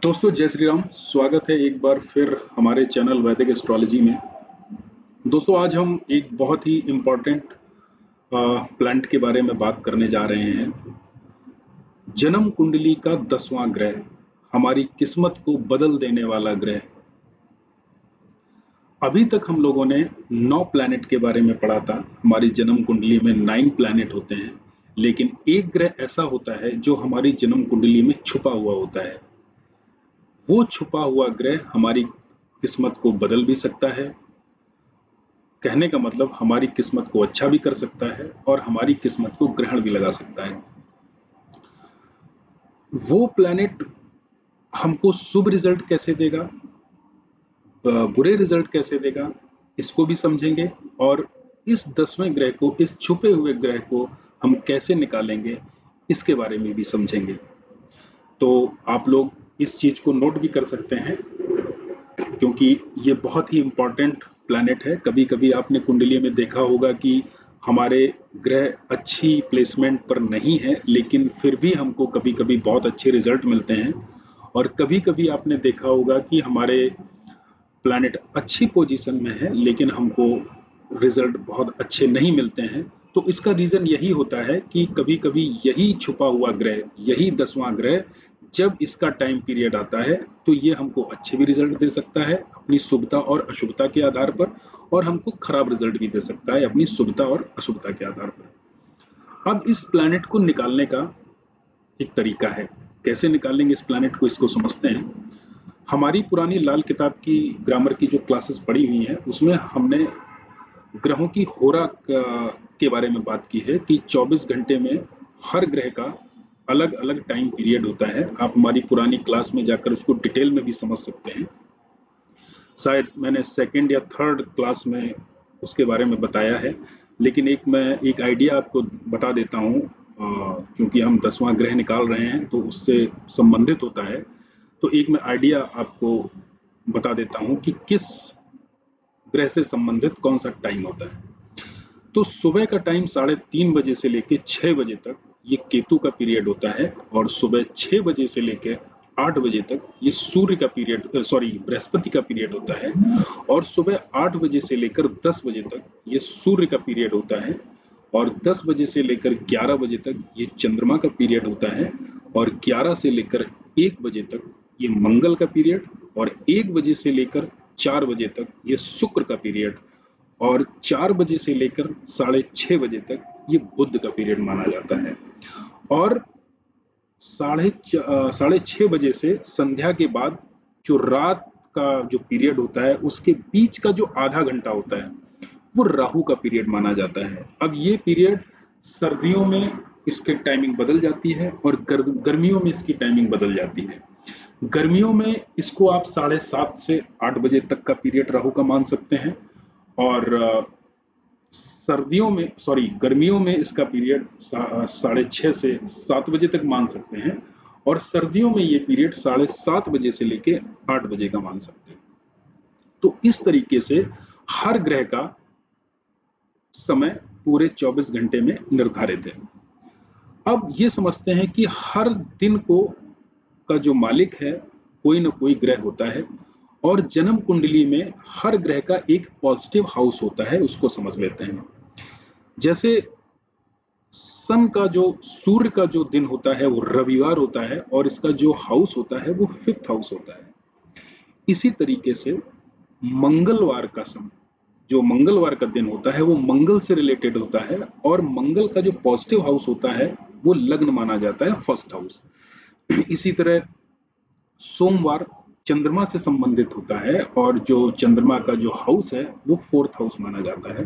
दोस्तों जय श्री राम। स्वागत है एक बार फिर हमारे चैनल वैदिक एस्ट्रोलॉजी में। दोस्तों आज हम एक बहुत ही इम्पोर्टेंट प्लैनेट के बारे में बात करने जा रहे हैं। जन्म कुंडली का 10वां ग्रह, हमारी किस्मत को बदल देने वाला ग्रह। अभी तक हम लोगों ने 9 प्लैनेट के बारे में पढ़ा था। हमारी जन्म कुंडली में 9 प्लैनेट होते हैं, लेकिन एक ग्रह ऐसा होता है जो हमारी जन्म कुंडली में छुपा हुआ होता है। वो छुपा हुआ ग्रह हमारी किस्मत को बदल भी सकता है। कहने का मतलब हमारी किस्मत को अच्छा भी कर सकता है और हमारी किस्मत को ग्रहण भी लगा सकता है। वो प्लैनेट हमको शुभ रिजल्ट कैसे देगा, बुरे रिजल्ट कैसे देगा, इसको भी समझेंगे। और इस 10वें ग्रह को, इस छुपे हुए ग्रह को हम कैसे निकालेंगे, इसके बारे में भी समझेंगे। तो आप लोग इस चीज को नोट भी कर सकते हैं, क्योंकि ये बहुत ही इंपॉर्टेंट प्लैनेट है। कभी कभी आपने कुंडली में देखा होगा कि हमारे ग्रह अच्छी प्लेसमेंट पर नहीं है, लेकिन फिर भी हमको कभी कभी बहुत अच्छे रिजल्ट मिलते हैं। और कभी कभी आपने देखा होगा कि हमारे प्लैनेट अच्छी पोजीशन में है, लेकिन हमको रिजल्ट बहुत अच्छे नहीं मिलते हैं। तो इसका रीजन यही होता है कि कभी कभी यही छुपा हुआ ग्रह, यही 10वां ग्रह, जब इसका टाइम पीरियड आता है तो ये हमको अच्छे भी रिजल्ट दे सकता है अपनी शुभता और अशुभता के आधार पर, और हमको खराब रिजल्ट भी दे सकता है अपनी शुभता और अशुभता के आधार पर। अब इस प्लैनेट को निकालने का एक तरीका है। कैसे निकालेंगे इस प्लैनेट को, इसको समझते हैं। हमारी पुरानी लाल किताब की ग्रामर की जो क्लासेस पढ़ी हुई हैं, उसमें हमने ग्रहों की होरा के बारे में बात की है कि 24 घंटे में हर ग्रह का अलग अलग टाइम पीरियड होता है। आप हमारी पुरानी क्लास में जाकर उसको डिटेल में भी समझ सकते हैं। शायद मैंने सेकंड या थर्ड क्लास में उसके बारे में बताया है, लेकिन मैं एक आइडिया आपको बता देता हूँ। क्योंकि हम 10वां ग्रह निकाल रहे हैं तो उससे संबंधित होता है, तो एक मैं आइडिया आपको बता देता हूँ कि किस ग्रह से संबंधित कौन सा टाइम होता है। तो सुबह का टाइम 3:30 बजे से लेकर 6 बजे तक ये केतु का पीरियड होता है, और सुबह 6 बजे से लेकर 8 बजे तक ये सूर्य का पीरियड, सॉरी बृहस्पति का पीरियड होता है। और सुबह 8 बजे से लेकर 10 बजे तक ये सूर्य का पीरियड होता है। और 10 बजे से लेकर 11 बजे तक ये चंद्रमा का पीरियड होता है। और 11 से लेकर 1 बजे तक ये मंगल का पीरियड। और 1 बजे से लेकर 4 बजे तक ये शुक्र का पीरियड। और 4 बजे से लेकर 6:30 बजे तक ये बुध का पीरियड माना जाता है। और 6:30 बजे से संध्या के बाद जो रात का जो पीरियड होता है, उसके बीच का जो आधा घंटा होता है, वो राहु का पीरियड माना जाता है। अब ये पीरियड सर्दियों में इसकी टाइमिंग बदल जाती है और गर्मियों में इसकी टाइमिंग बदल जाती है। गर्मियों में इसको आप 7:30 से 8 बजे तक का पीरियड राहु का मान सकते हैं। और सर्दियों में, सॉरी गर्मियों में इसका पीरियड 6:30 से 7 बजे तक मान सकते हैं। और सर्दियों में ये पीरियड 7:30 बजे से लेके 8 बजे का मान सकते हैं। तो इस तरीके से हर ग्रह का समय पूरे 24 घंटे में निर्धारित है। अब ये समझते हैं कि हर दिन को का जो मालिक है, कोई ना कोई ग्रह होता है। और जन्म कुंडली में हर ग्रह का एक पॉजिटिव हाउस होता है, उसको समझ लेते हैं। जैसे सन का जो, सूर्य का जो दिन होता है वो रविवार होता है, और इसका जो हाउस होता है वो 5th हाउस होता है। इसी तरीके से मंगलवार का समय, जो मंगलवार का दिन होता है, वो मंगल से रिलेटेड होता है। और मंगल का जो पॉजिटिव हाउस होता है वो लग्न माना जाता है, 1st हाउस। इसी तरह सोमवार चंद्रमा से संबंधित होता है, और जो चंद्रमा का जो हाउस है वो 4th हाउस माना जाता है।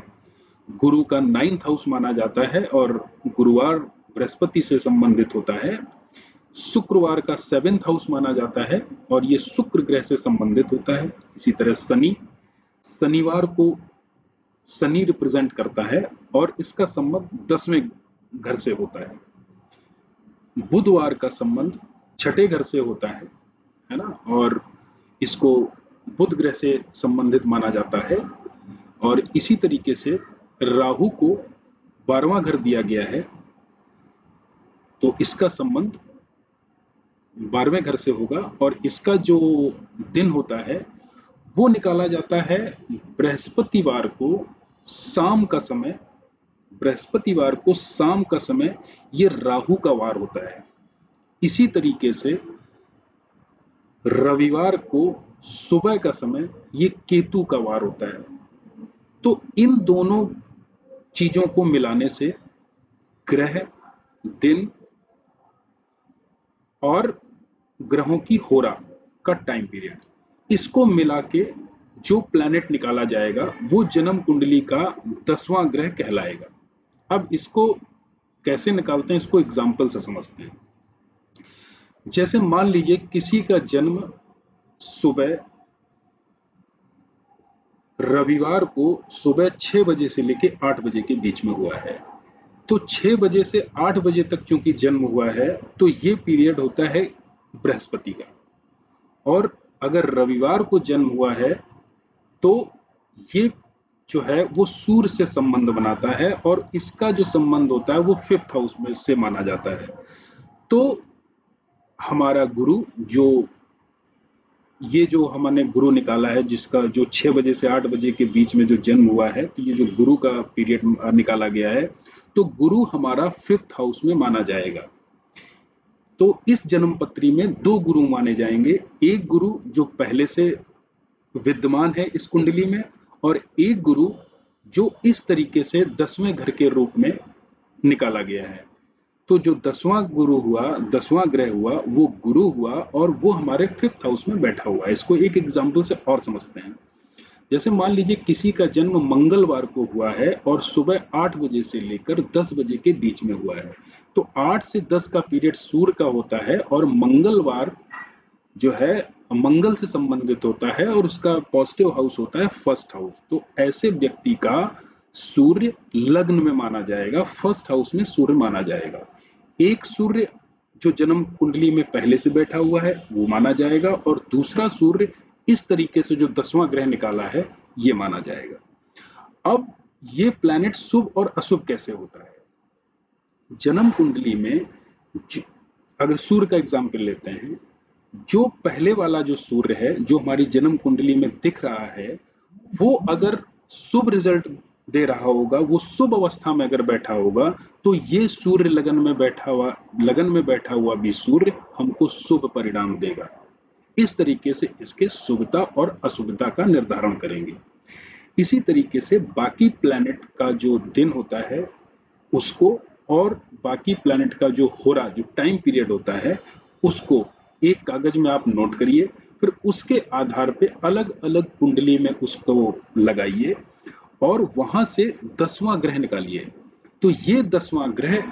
गुरु का 9th हाउस माना जाता है, और गुरुवार बृहस्पति से संबंधित होता है। शुक्रवार का 7th हाउस माना जाता है, और ये शुक्र ग्रह से संबंधित होता है। इसी तरह शनिवार को शनि रिप्रेजेंट करता है, और इसका संबंध 10वें घर से होता है। बुधवार का संबंध 6ठे घर से होता है ना, और इसको बुध ग्रह से संबंधित माना जाता है। और इसी तरीके से राहु को 12वां घर दिया गया है, तो इसका संबंध 12वें घर से होगा और इसका जो दिन होता है वो निकाला जाता है बृहस्पतिवार को शाम का समय। बृहस्पतिवार को शाम का समय ये राहु का वार होता है। इसी तरीके से रविवार को सुबह का समय ये केतु का वार होता है। तो इन दोनों चीजों को मिलाने से ग्रह, दिन और ग्रहों की होरा का टाइम पीरियड, इसको मिला के जो प्लैनेट निकाला जाएगा वो जन्म कुंडली का 10वां ग्रह कहलाएगा। अब इसको कैसे निकालते हैं, इसको एग्जाम्पल से समझते हैं। जैसे मान लीजिए किसी का जन्म सुबह रविवार को सुबह 6 बजे से लेकर 8 बजे के बीच में हुआ है। तो 6 बजे से 8 बजे तक चूंकि जन्म हुआ है तो ये पीरियड होता है बृहस्पति का। और अगर रविवार को जन्म हुआ है तो ये जो है वो सूर्य से संबंध बनाता है और इसका जो संबंध होता है वो 5th हाउस में से माना जाता है। तो हमारा गुरु जो ये जो हमने गुरु निकाला है जिसका जो 6 बजे से 8 बजे के बीच में जो जन्म हुआ है, तो ये जो गुरु का पीरियड निकाला गया है, तो गुरु हमारा 5th हाउस में माना जाएगा। तो इस जन्म पत्री में 2 गुरु माने जाएंगे, एक गुरु जो पहले से विद्यमान है इस कुंडली में और एक गुरु जो इस तरीके से 10वें घर के रूप में निकाला गया है। तो जो 10वां गुरु हुआ, 10वां ग्रह हुआ, वो गुरु हुआ और वो हमारे 5th हाउस में बैठा हुआ है। इसको एक एग्जाम्पल से और समझते हैं। जैसे मान लीजिए किसी का जन्म मंगलवार को हुआ है और सुबह 8 बजे से लेकर 10 बजे के बीच में हुआ है। तो 8 से 10 का पीरियड सूर्य का होता है और मंगलवार जो है मंगल से संबंधित होता है और उसका पॉजिटिव हाउस होता है 1st हाउस। तो ऐसे व्यक्ति का सूर्य लग्न में माना जाएगा, 1st हाउस में सूर्य माना जाएगा। एक सूर्य जो जन्म कुंडली में पहले से बैठा हुआ है वो माना जाएगा और दूसरा सूर्य इस तरीके से जो 10वां ग्रह निकाला है ये माना जाएगा। अब ये प्लैनेट शुभ और अशुभ कैसे होता है? जन्म कुंडली में अगर सूर्य का एग्जाम्पल लेते हैं, जो पहले वाला जो सूर्य है जो हमारी जन्म कुंडली में दिख रहा है वो अगर शुभ रिजल्ट दे रहा होगा, वो शुभ अवस्था में अगर बैठा होगा तो ये सूर्य लगन में बैठा हुआ भी सूर्य हमको शुभ परिणाम देगा। इस तरीके से इसके शुभता और अशुभता का निर्धारण करेंगे। इसी तरीके से बाकी प्लैनेट का जो दिन होता है उसको और बाकी प्लैनेट का जो होरा जो टाइम पीरियड होता है उसको एक कागज में आप नोट करिए, फिर उसके आधार पे अलग अलग कुंडली में उसको लगाइए और वहां से 10वां ग्रह निकालिए। तो ये 10वां ग्रह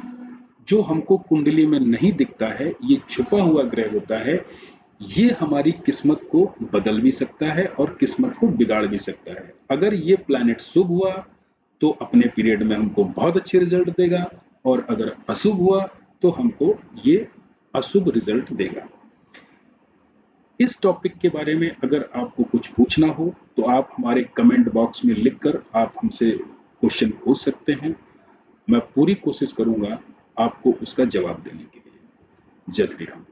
जो हमको कुंडली में नहीं दिखता है, ये छुपा हुआ ग्रह होता है, ये हमारी किस्मत को बदल भी सकता है और किस्मत को बिगाड़ भी सकता है। अगर ये प्लैनेट शुभ हुआ तो अपने पीरियड में हमको बहुत अच्छे रिजल्ट देगा और अगर अशुभ हुआ तो हमको ये अशुभ रिजल्ट देगा। इस टॉपिक के बारे में अगर आपको कुछ पूछना हो तो आप हमारे कमेंट बॉक्स में लिखकर आप हमसे क्वेश्चन पूछ सकते हैं। मैं पूरी कोशिश करूंगा आपको उसका जवाब देने के लिए। जय श्री राम।